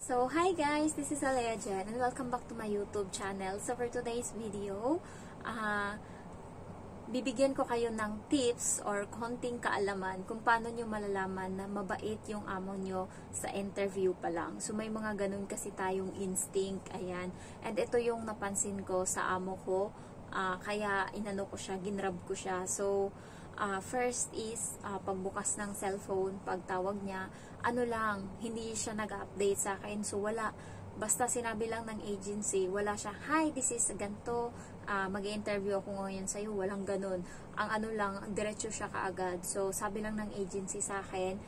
So, hi guys! This is Alea Jen and welcome back to my YouTube channel. So, for today's video, bibigyan ko kayo ng tips or konting kaalaman kung paano nyo malalaman na mabait yung amo nyo sa interview pa lang. So, may mga ganun kasi tayong instinct, ayan. And ito yung napansin ko sa amo ko, kaya inano ko siya, ginrab ko siya. So, first is, pagbukas ng cellphone, pagtawag niya, ano lang, hindi siya nag-update sa akin. So, wala. Basta sinabi lang ng agency, wala siya, hi, this is ganito, mag-i-interview ako ngayon sa'yo. Walang ganun. Ang ano lang, diretso siya kaagad. So, sabi lang ng agency sa akin,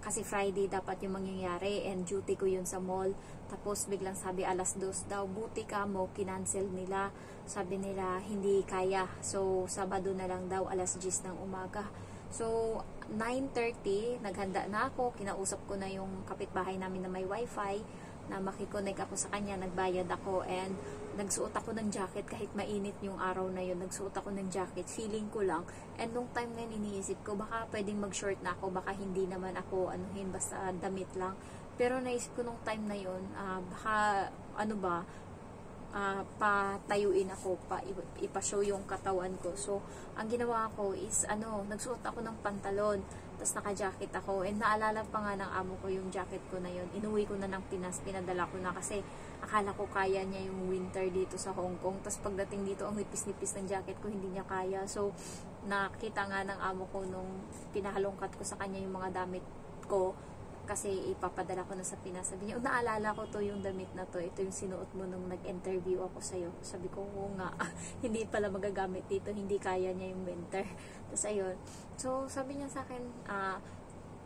kasi Friday dapat yung mangyayari and duty ko yun sa mall. Tapos, biglang sabi, 2:00 daw, buti ka mo, kinancel nila. Sabi nila, hindi kaya. So, Sabado na lang daw, 10:00 ng umaga. So, 9:30, naghanda na ako. Kinausap ko na yung kapitbahay namin na may wifi, na makikonek ako sa kanya. Nagbayad ako and nagsuot ako ng jacket kahit mainit yung araw na yun. Nagsuot ako ng jacket. Feeling ko lang. And nung time na yun, iniisip ko, baka pwedeng mag-short na ako. Baka hindi naman ako, anuhin, basta damit lang. Pero naisip ko nung time na yun, baka, patayuin ako, ipashow yung katawan ko. So, ang ginawa ko is, nagsuot ako ng pantalon, tapos naka-jacket ako, and naalala pa nga ng amo ko yung jacket ko na yun. Inuwi ko na ng Pinas, pinadala ko na kasi akala ko kaya niya yung winter dito sa Hong Kong. Tapos pagdating dito, ang nipis-nipis ng jacket ko, hindi niya kaya. So, nakita nga ng amo ko nung pinahalongkat ko sa kanya yung mga damit ko, kasi ipapadala ko na sa Pinas. Sabi niya, naalala ko to, yung damit na to. Ito yung sinuot mo nung nag-interview ako sa'yo. Sabi ko, oo nga. Hindi pala magagamit dito. Hindi kaya niya yung winter. Tapos ayun. So, sabi niya sa akin,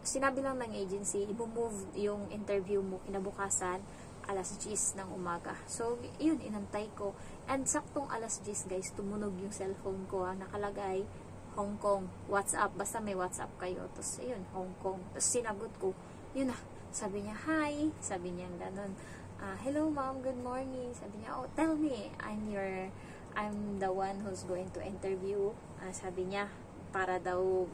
sinabi lang ng agency, i-move yung interview mo kinabukasan, 10:00 ng umaga. So, yun, inantay ko. And saktong 10:00, guys, tumunog yung cellphone ko. Nakalagay, Hong Kong, WhatsApp. Basta may WhatsApp kayo. Tapos, ayun, Hong Kong. Tapos, sinagot ko. Yun na, sabi niya, hi, sabi niya ganun, hello ma'am, good morning, sabi niya, oh, tell me, I'm the one who's going to interview, sabi niya, para daw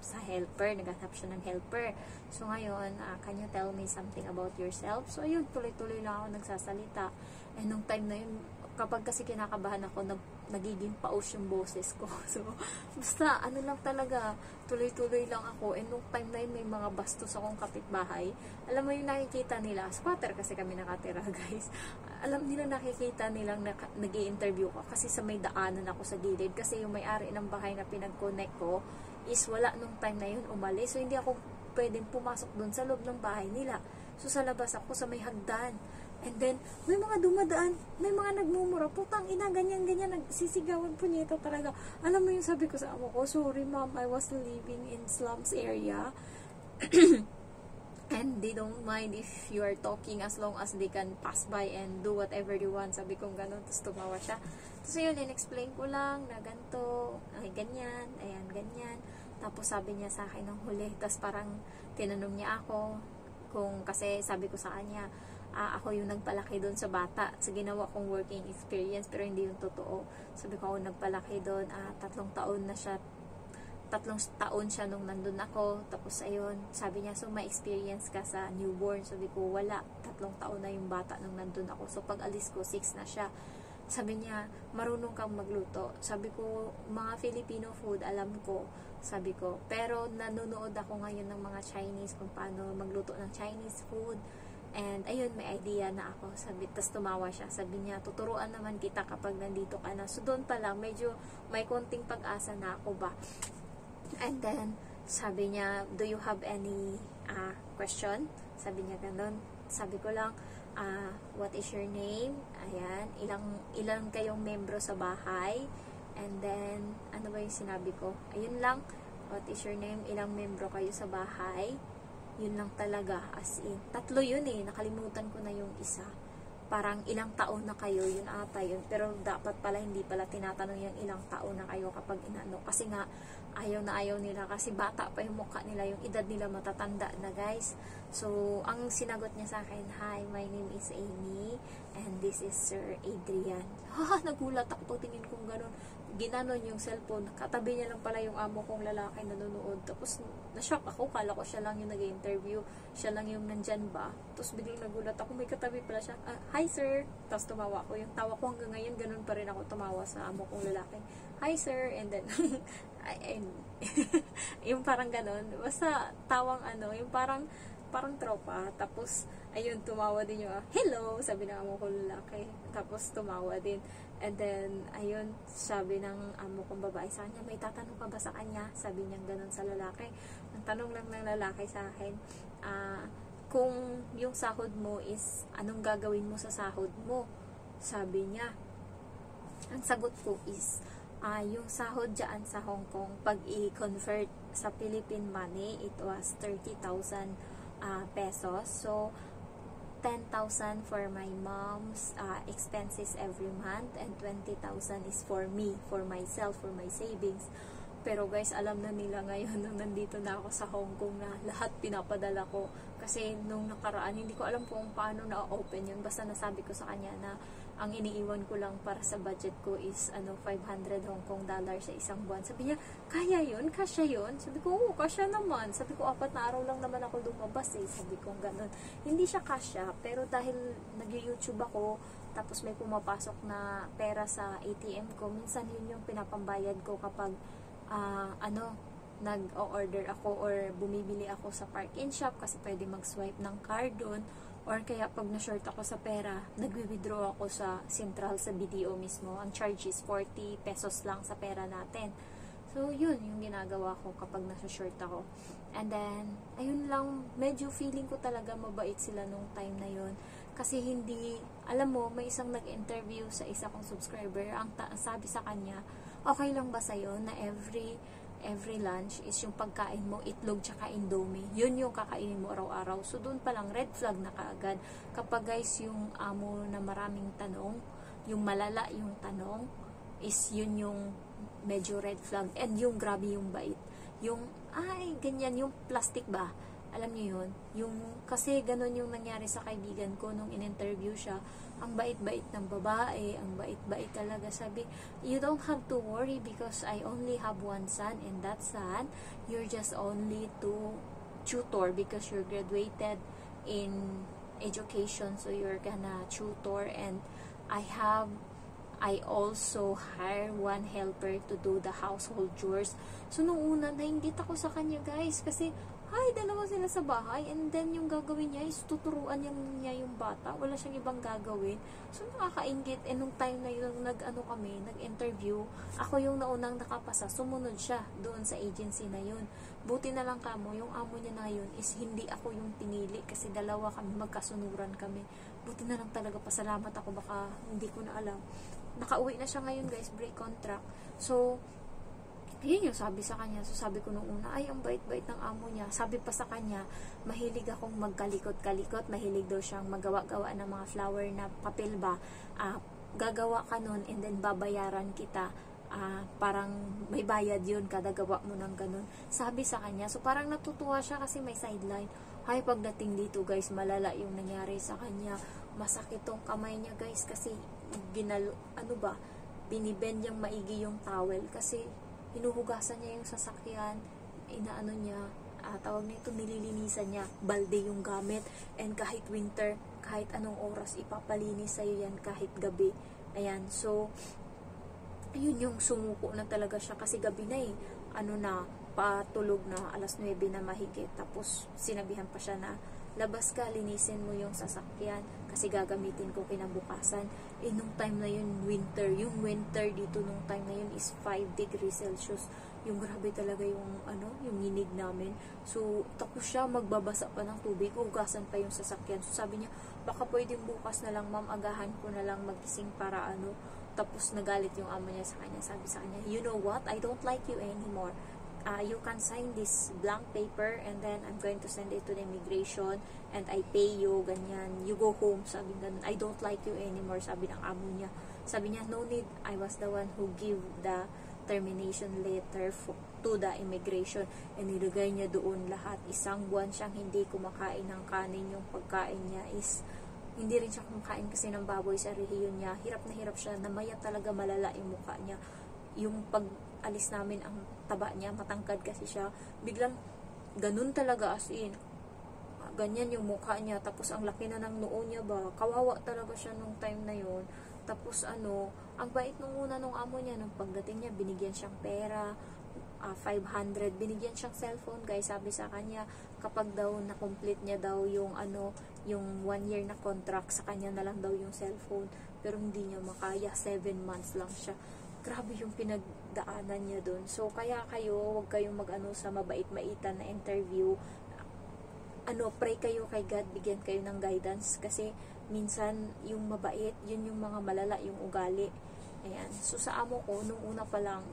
sa helper, naghanap siya ng helper. So ngayon, can you tell me something about yourself? So ayun, tuloy-tuloy lang ako nagsasalita, and nung time na yun, kapag kasi kinakabahan ako, nagiging paus yung boses ko. So, basta, lang talaga, tuloy-tuloy lang ako. And nung time na yun, may mga bastos akong kapitbahay. Alam mo yung nakikita nila, squatter kasi kami nakatira, guys. Alam nila, nakikita nilang nag-i-interview ko kasi sa may daanan ako sa gilid. Kasi yung may-ari ng bahay na pinag-connect ko is wala nung time na yun, umalis. So, hindi ako pwedeng pumasok dun sa loob ng bahay nila. So, sa labas ako sa may hagdan. And then, may mga dumadaan, may mga nagmumura, putang ina, ganyan-ganyan, nagsisigawan po niya ito talaga. Alam mo yung sabi ko sa amo ko, sorry ma'am, I was living in slums area. And they don't mind if you are talking as long as they can pass by and do whatever they want. Sabi kong gano'n, tapos tumawa siya. Tapos yun, in-explain ko lang na ganito, ay ganyan, ayan, ganyan. Tapos sabi niya sa akin ng huli, tapos parang tinanong niya ako, kasi sabi ko sa kanya, ako yung nagpalaki doon sa bata sa ginawa kong working experience, pero hindi yung totoo. Sabi ko, ako nagpalaki doon, 3 taon na siya, 3 taon siya nung nandun ako. Tapos ayun, sabi niya, so may experience ka sa newborn? Sabi ko, wala, 3 taon na yung bata nung nandun ako. So pag alis ko, 6 na siya. Sabi niya, marunong kang magluto. Sabi ko, mga Filipino food, alam ko. Sabi ko, pero nanonood ako ngayon ng mga Chinese kung paano magluto ng Chinese food. And ayun, may idea na ako. Tas tumawa siya. Sabi niya, tuturuan naman kita kapag nandito ka na. So doon pa lang, medyo may konting pag-asa na ako ba. And then, sabi niya, do you have any question? Sabi niya ganun. Sabi ko lang, what is your name? Ayan, ilang kayong membro sa bahay? And then, ano ba yung sinabi ko? Ayun lang, what is your name? Ilang membro kayo sa bahay? Yun lang talaga, as in. 3 yun nakalimutan ko na yung isa. Parang ilang taon na kayo, yun ata yun. Pero dapat pala, hindi pala tinatanong yung ilang taon na kayo kapag inano. Kasi nga, ayaw na ayaw nila. Kasi bata pa yung mukha nila, yung edad nila matatanda na, guys. So, ang sinagot niya sa akin, hi, my name is Amy, and this is Sir Adrian. Nagulat ako pag tingin kong ganun. ginanon yung cellphone, katabi niya lang pala yung amo kong lalaki nanonood. Tapos na-shock ako, kala ko siya lang yung nag-interview, siya lang yung nandyan ba. Tapos biglang nagulat ako, may katabi pala siya, hi sir. Tapos tumawa ko, yung tawa ko hanggang ngayon, ganun pa rin ako tumawa sa amo kong lalaki, hi sir. And then yung parang ganun, basta tawang yung parang tropa. Tapos ayun, tumawa din yung hello, sabi ng amo kong lalaki. Tapos tumawa din. And then, ayun, sabi ng amo kong babae sa kanya, may tatanong ka ba sa kanya? Sabi niya ganun sa lalaki. Ang tanong lang ng lalaki sa akin, kung yung sahod mo is, anong gagawin mo sa sahod mo? Sabi niya. Ang sagot ko is, yung sahod dyan sa Hong Kong, pag i-convert sa Philippine money, it was 30,000 pesos. So, 10,000 for my mom's expenses every month, and 20,000 is for me, for myself, for my savings. Pero guys, alam na nila ngayon nung nandito na ako sa Hong Kong na lahat pinapadala ko. Kasi nung nakaraan, hindi ko alam kung paano na-open yun. Basta nasabi ko sa kanya na ang iniiwan ko lang para sa budget ko is 500 Hong Kong dollar sa isang buwan. Sabi niya, kaya yun? Kasya yun? Sabi ko, oo, kasya naman. Sabi ko, 4 na araw lang naman ako lumabas eh. Sabi ko, ganun. Hindi siya kasya, pero dahil nag-YouTube ako, tapos may pumapasok na pera sa ATM ko, minsan yun yung pinapambayad ko kapag nag-order ako or bumibili ako sa park and shop kasi pwede mag-swipe ng card doon. Or kaya pag na-short ako sa pera, nagwi-withdraw ako sa central, sa BDO mismo. Ang charge is 40 pesos lang sa pera natin. So, yun yung ginagawa ko kapag nasa-short ako. And then, ayun lang, medyo feeling ko talaga mabait sila nung time na yun. Kasi hindi, alam mo, may isang nag-interview sa isa kong subscriber. Ang sabi sa kanya, okay lang ba sa'yo na every lunch is yung pagkain mo, itlog tsaka indomie. Yun yung kakainin mo araw-araw. So, doon palang red flag na kaagad. Kapag guys, yung amo na maraming tanong, yung malala yung tanong, is yun yung medyo red flag. And yung grabe yung bait. Yung, ganyan, yung plastic ba? Alam niyo yun? Yung, kasi ganun yung nangyari sa kaibigan ko nung in-interview siya. Ang bait-bait ng babae, ang bait-bait talaga. Sabi, you don't have to worry because I only have one son, and that son, you're just only to tutor because you're graduated in education, so you're gonna tutor, and I also hire one helper to do the household chores. So, nung una, nainggit ako sa kanya, guys, kasi dalawa sila sa bahay, and then yung gagawin niya is tuturuan niya yung bata, wala siyang ibang gagawin. So nakakainggit. And nung time na yun, nag-interview, ako yung naunang nakapasa, sumunod siya doon sa agency na yun. Buti na lang kamo, yung amo niya na yun is hindi ako yung pinili, kasi dalawa kami, magkasunuran kami. Buti na lang talaga, pasalamat ako, baka hindi ko na alam. Nakauwi na siya ngayon, guys, break contract. So, yun yung sabi sa kanya. So, sabi ko nung una, ang bait-bait ng amo niya. Sabi pa sa kanya, mahilig akong magkalikot-kalikot. Mahilig daw siyang magawa-gawa ng mga flower na papel ba. Gagawa ka nun, and then babayaran kita. Parang may bayad yun kada gawa mo ng ganun. Sabi sa kanya. So, parang natutuwa siya kasi may sideline. Pagdating dito, guys, malala yung nangyari sa kanya. Masakit tong kamay niya, guys, kasi binibend niyang maigi yung towel kasi hinuhugasan niya yung sasakyan, tawag nito, nililinisan niya, balde yung gamit, and kahit winter, kahit anong oras, ipapalinis sa'yo yan kahit gabi. Ayan, so, ayun yung sumuko na talaga siya, kasi gabi na patulog na, 9:00 na mahigit, tapos sinabihan pa siya na, labas ka, linisin mo yung sasakyan, kasi gagamitin ko kinabukasan. Nung time na yun, yung winter dito nung time na yun is 5 degrees Celsius. Yung grabe talaga yung nginig namin. So, tapos siya magbabasa pa ng tubig, hugasan pa yung sasakyan. So, sabi niya, baka pwedeng bukas na lang, ma'am, agahan ko na lang magising para Tapos nagalit yung amo niya sa kanya. Sabi sa kanya, you know what? I don't like you anymore. You can sign this blank paper, and then I'm going to send it to the immigration, and I pay you, ganyan. You go home, sabi ganun. I don't like you anymore, sabi ng amo niya. Sabi niya, no need, I was the one who give the termination letter to the immigration, and nilagay niya doon lahat. 1 buwan siyang hindi kumakain ng kanin. Yung pagkain niya is hindi rin siya kumakain kasi ng baboy sa rehiyon niya. Hirap na hirap siya, namayat talaga, malala yung mukha niya. yung pag alis namin, ang taba niya, matangkad kasi siya, biglang ganun talaga, as in ganyan yung mukha niya, tapos ang laki na ng noo niya ba, kawawa talaga siya nung time na yon. Tapos ang bait nung una nung amo niya, nung pagdating niya, binigyan siyang pera, 500, binigyan siyang cellphone, guys. Sabi sa kanya, kapag daw na-complete niya daw yung yung 1 year na contract, sa kanya na lang daw yung cellphone, pero hindi niya makaya, 7 months lang siya. Grabe yung pinagdaanan niya dun. So kaya kayo, wag kayong sa mabait-maitan na interview. Pray kayo kay God, bigyan kayo ng guidance, kasi minsan yung mabait, yun yung mga malala yung ugali. Ayan. So sa amo ko, nung una pa lang,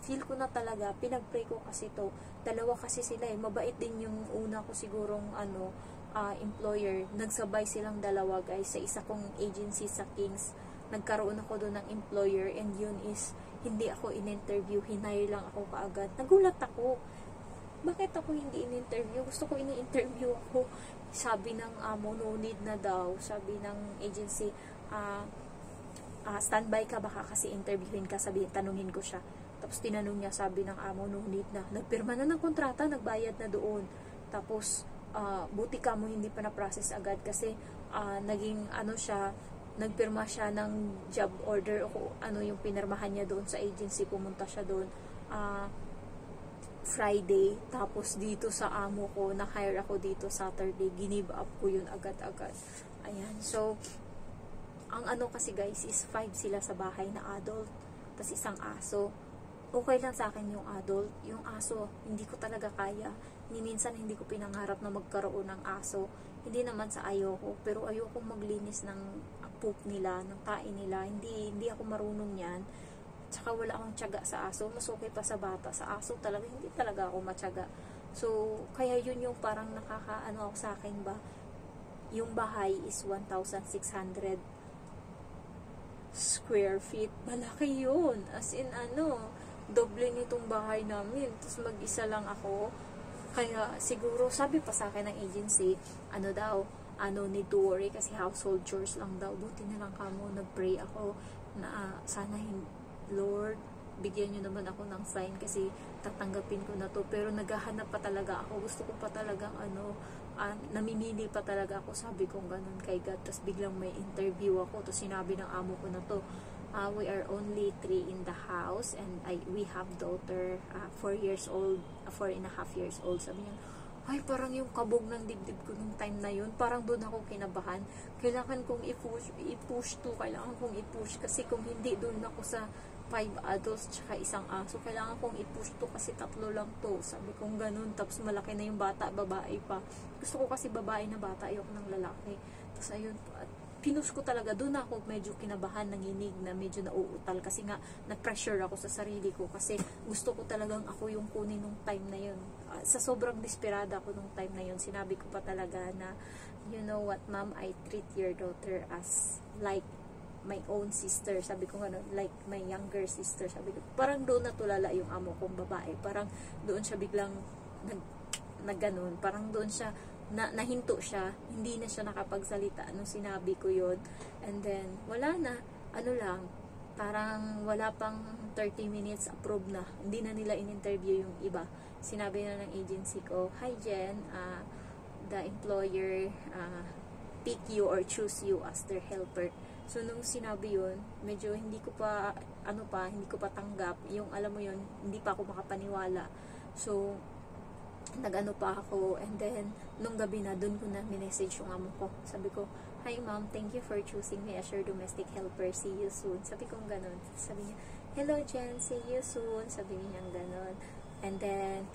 feel ko na talaga, pinag-pray ko kasi to. Dalawa kasi sila mabait din yung una ko sigurong employer. Nagsabay silang dalawa, guys, sa isa kong agency sa Kings. Nagkaroon ako doon ng employer, and yun is hindi ako in-interview, hinire lang ako kaagad. Nagulat ako. Bakit ako hindi in-interview? Gusto ko in-interview ako. Sabi ng amo, no need na daw. Sabi ng agency, standby ka, baka kasi interviewin ka. Tanungin ko siya. Tapos tinanong niya, sabi ng amo, no need na. Nagpirma na ng kontrata, nagbayad na doon. Tapos, buti ka mo hindi pa na-process agad, kasi naging siya, nagpirma siya ng job order, o yung pinirmahan niya doon sa agency. Pumunta siya doon Friday, tapos dito sa amo ko, na-hire ako dito Saturday, give up ko yun agad-agad. Ayan, so ang kasi guys is 5 sila sa bahay na adult, tapos isang aso. Okay lang sa akin yung adult. Yung aso, hindi ko talaga kaya. Minsan hindi ko pinangarap na magkaroon ng aso. Hindi naman sa ayoko, pero ayoko maglinis ng poop nila, ng tae nila. Hindi ako marunong yan. Tsaka wala akong tiyaga sa aso. Mas okay pa sa bata. Sa aso talaga, hindi talaga ako matyaga. So, kaya yun yung parang ako sa akin ba. Yung bahay is 1,600 square feet. Malaki yun. As in doble nitong bahay namin. Tapos mag-isa lang ako. Kaya siguro, sabi pa sa akin ng agency, need to worry kasi household chores lang daw. Buti na lang kamo, nag-pray ako na sana Lord, bigyan nyo naman ako ng sign, kasi tatanggapin ko na to. Pero naghahanap pa talaga ako. Gusto ko pa talagang namimili pa talaga ako. Sabi ko ganun kay God. Tapos biglang may interview ako. Tapos sinabi ng amo ko na to, we are only 3 in the house, and we have daughter, 4 years old, 4.5 years old. Sabi niya, ay, parang yung kabog ng dibdib ko nung time na yun, parang doon ako kinabahan. Kailangan kong i-push to, kailangan kong i-push, kasi kung hindi, doon ako sa 5 adults tsaka isang aso, kailangan kong i-push to kasi 3 lang to. Sabi kong ganun. Tapos malaki na yung bata, babae pa. Gusto ko kasi babae na bata, ayoko ng lalaki. Tapos ayun, pinush ko talaga. Doon ako medyo kinabahan, nanginig na, medyo nauutal, kasi nga na-pressure ako sa sarili ko, kasi gusto ko talagang ako yung kunin nung time na yun. Sa sobrang desperada ko nung time na yun, sinabi ko pa talaga na, you know what, ma'am, I treat your daughter as like my own sister. Sabi ko gano'n, like my younger sister. Sabi ko, parang doon natulala yung amo kong babae. Parang doon siya biglang nagganon. Parang doon siya, nahinto siya. Hindi na siya nakapagsalita nung sinabi ko yun. And then, wala na. Parang wala pang 30 minutes, approve na. Hindi na nila in-interview yung iba. Sinabi na ng agency ko, hi Jen, the employer pick you or choose you as their helper. So, nung sinabi yun, medyo hindi ko pa tanggap. Yung, alam mo yun, hindi pa ako makapaniwala. So, nag-ano pa ako. And then, nung gabi na, dun ko na minessage yung amo ko. Sabi ko, hi ma'am, thank you for choosing me as your domestic helper. See you soon. Sabi ko ganun. Sabi niya, hello Jen, see you soon. Sabi niya ganun. And then,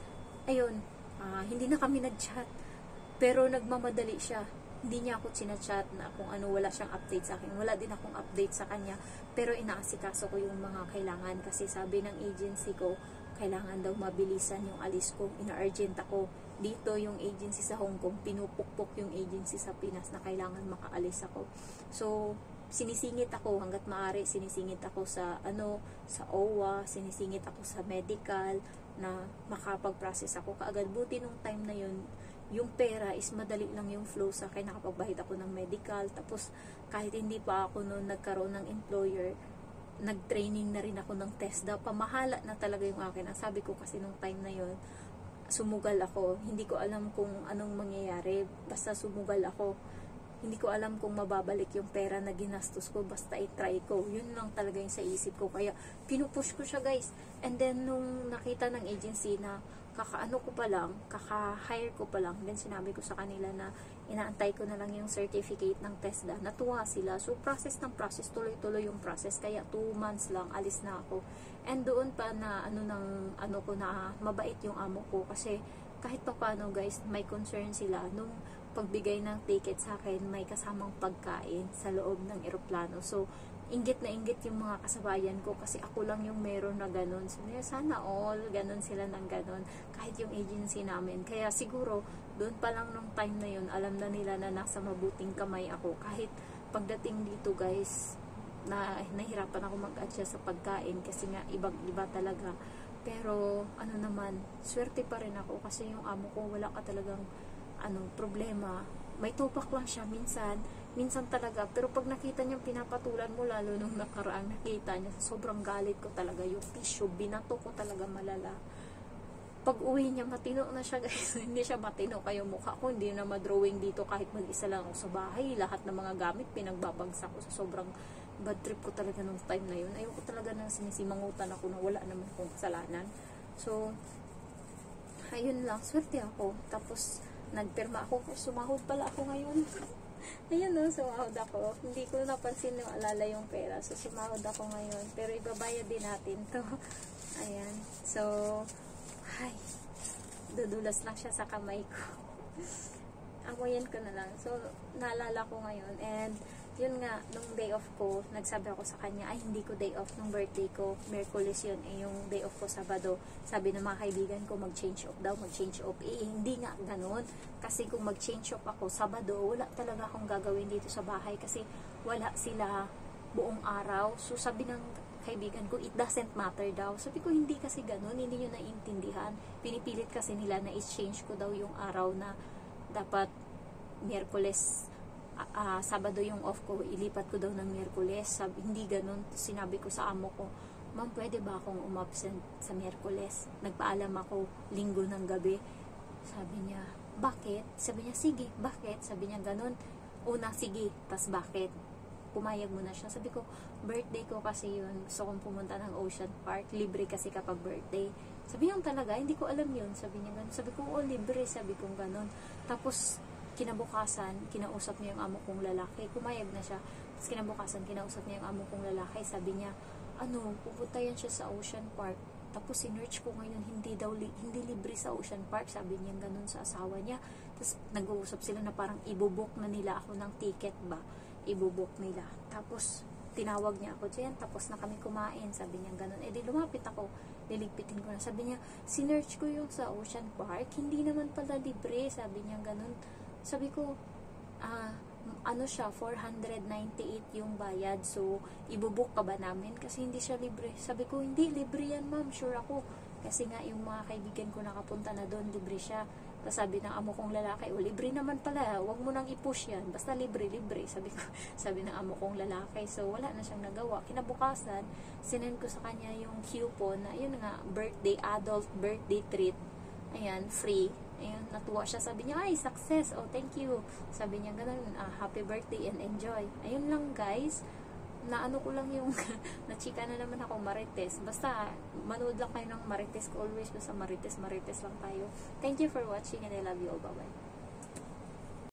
ayun, hindi na kami nag-chat. Pero nagmamadali siya. Hindi niya ako sinachat na kung wala siyang update sa akin. Wala din akong update sa kanya. Pero inaasikaso ko yung mga kailangan. Kasi sabi ng agency ko, kailangan daw mabilisan yung alis ko. Ina-urgent ako. Dito yung agency sa Hong Kong, pinupukpok yung agency sa Pinas na kailangan makaalis ako. So, sinisingit ako hanggat maaari. Sinisingit ako sa sa OWA, sinisingit ako sa medical na makapag-process ako kaagad. Buti nung time na yun, yung pera is madali lang yung flow sa akin. Nakapagbahid ako ng medical. Tapos, kahit hindi pa ako noon nagkaroon ng employer, nag-training na rin ako ng TESDA. Pamahala na talaga yung akin. Ang sabi ko kasi nung time na yon, sumugal ako. Hindi ko alam kung anong mangyayari. Basta sumugal ako. Hindi ko alam kung mababalik yung pera na ginastos ko. Basta i-try ko. Yun lang talaga yung sa isip ko. Kaya pinupush ko siya, guys. And then nung nakita ng agency na kaka-hire ko pa lang, then sinabi ko sa kanila na inaantay ko na lang yung certificate ng TESDA. Natuwa sila. So, process ng process, tuloy-tuloy yung process. Kaya 2 months lang, alis na ako. And doon pa na, mabait yung amo ko. Kasi, kahit pa paano, guys, may concern sila. Nung pagbigay ng ticket sa akin, may kasamang pagkain sa loob ng eroplano. So, inggit na inggit yung mga kasabayan ko kasi ako lang yung meron na ganun. So, sana all, ganun sila ng ganun. Kahit yung agency namin. Kaya siguro, doon pa lang nung time na yun, alam na nila na nasa mabuting kamay ako. Kahit pagdating dito, guys, nahirapan ako mag-adjust sa pagkain kasi nga ibang-iba talaga. Pero, swerte pa rin ako kasi yung amo ko, wala ka talagang problema. May tupak lang siya minsan talaga, pero pag nakita niya pinapatulan mo, lalo nung nakaraang nakita niya, sobrang galit ko talaga, yung tissue, binato ko talaga malala. Pag uwi niya, matino na siya, guys. Hindi siya matino, kayo mukha ko, hindi na madrawing dito kahit mag-isa lang ako sa bahay, lahat ng mga gamit pinagbabagsak ko, sa sobrang bad trip ko talaga nung time na yun. Ayoko talaga nang sinisimangutan ako na wala naman akong kasalanan. So, ayun lang, swerte ako. Tapos nagpirma ako, sumahod pala ako ngayon. Ayun no, sumahod ako. Hindi ko napansin yung alala yung pera. So, sumahod ako ngayon. Pero ibabayad din natin to. Ayan. So, dudulas lang siya sa kamay ko. Amoyan ko na lang. So, naalala ko ngayon. And, yun nga, nung day off ko, nagsabi ako sa kanya, ay, hindi ko day off nung birthday ko. Merkulis yun. Yung day off ko, Sabado. Sabi ng mga kaibigan ko, mag-change off daw, mag-change off. Hindi nga ganun. Kasi kung mag-change off ako, Sabado, wala talaga akong gagawin dito sa bahay. Kasi wala sila buong araw. So, sabi ng kaibigan ko, it doesn't matter daw. Sabi ko, hindi kasi ganun. Hindi nyo naiintindihan. Pinipilit kasi nila na exchange ko daw yung araw na dapat Miyerkules, Sabado yung off ko, ilipat ko daw ng Miyerkules. Sabi, hindi ganun. Sinabi ko sa amo ko, ma'am, pwede ba akong umabsent sa Miyerkules? Nagpaalam ako Linggo ng gabi. Sabi niya, bakit? Sabi niya, sige, bakit? Sabi niya, ganun. Una, sige, tas bakit? Pumayag mo na siya. Sabi ko, birthday ko kasi yun. Gusto kong pumunta ng Ocean Park. Libre kasi kapag birthday. Sabi niya talaga, hindi ko alam yun. Sabi niya ganun. Sabi ko, libre. Sabi ko ganun. Tapos, kinabukasan, kinausap niya yung amo kong lalaki. Pumayag na siya. Tapos kinabukasan, kinausap niya yung amo kong lalaki. Sabi niya, pupunta yan siya sa Ocean Park. Tapos sinearch ko ngayon, hindi libre sa Ocean Park. Sabi niya ganun sa asawa niya. Tapos nag-uusap sila na parang ibubok na nila ako ng ticket ba. Ibubok nila. Tapos tinawag niya ako dyan. Tapos na kami kumain. Sabi niya ganun. Di lumapit ako. Liligpitin ko na. Sabi niya, sinearch ko yung sa Ocean Park. Hindi naman pala libre. Sabi niya ganun. Sabi ko, siya, 498 yung bayad. So, ibubuk ka ba namin? Kasi hindi siya libre. Sabi ko, hindi, libre yan, ma'am. Sure ako. Kasi nga, yung mga kaibigan ko nakapunta na doon, libre siya. Tapos sabi ng amo kong lalaki, libre naman pala. Huwag mo nang i-push yan. Basta libre. Sabi ko, sabi ng amo kong lalaki. So, wala na siyang nagawa. Kinabukasan, sinend ko sa kanya yung coupon na, yun nga, adult birthday treat. Ayan, free. Ayun, natuwa siya. Sabi niya, ay, success. Oh, thank you. Sabi niya, ganun, happy birthday and enjoy. Ayun lang, guys. Ko lang yung, nachika na naman ako, Marites. Basta, manood lang kayo ng Marites ko always. Basta Marites lang tayo. Thank you for watching and I love you all. Bye-bye.